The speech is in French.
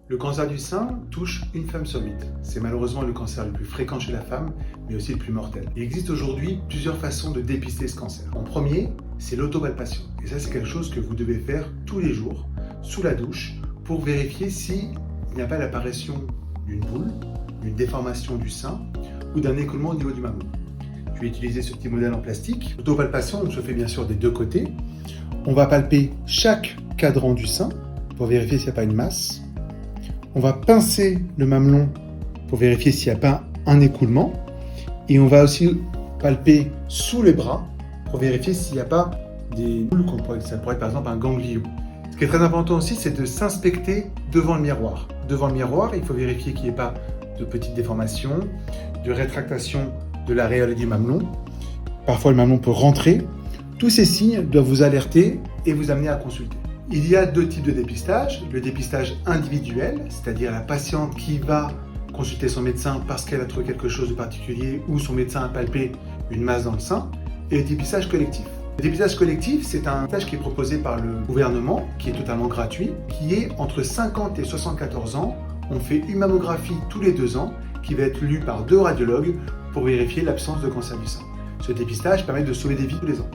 Le cancer du sein touche une femme sur 8. C'est malheureusement le cancer le plus fréquent chez la femme, mais aussi le plus mortel. Il existe aujourd'hui plusieurs façons de dépister ce cancer. En premier, c'est l'autopalpation. Et ça, c'est quelque chose que vous devez faire tous les jours, sous la douche, pour vérifier s'il n'y a pas l'apparition d'une boule, d'une déformation du sein ou d'un écoulement au niveau du mamelon. Je vais utiliser ce petit modèle en plastique. L'autopalpation, on se fait bien sûr des deux côtés. On va palper chaque cadran du sein pour vérifier s'il n'y a pas une masse. On va pincer le mamelon pour vérifier s'il n'y a pas un écoulement. Et on va aussi palper sous les bras pour vérifier s'il n'y a pas des boules, ça pourrait être par exemple un ganglion. Ce qui est très important aussi, c'est de s'inspecter devant le miroir. Devant le miroir, il faut vérifier qu'il n'y ait pas de petites déformations, de rétractation de l'aréole du mamelon. Parfois, le mamelon peut rentrer. Tous ces signes doivent vous alerter et vous amener à consulter. Il y a deux types de dépistage. Le dépistage individuel, c'est-à-dire la patiente qui va consulter son médecin parce qu'elle a trouvé quelque chose de particulier ou son médecin a palpé une masse dans le sein. Et le dépistage collectif. Le dépistage collectif, c'est un dépistage qui est proposé par le gouvernement, qui est totalement gratuit, qui est entre 50 et 74 ans. On fait une mammographie tous les 2 ans, qui va être lue par 2 radiologues pour vérifier l'absence de cancer du sein. Ce dépistage permet de sauver des vies tous les ans.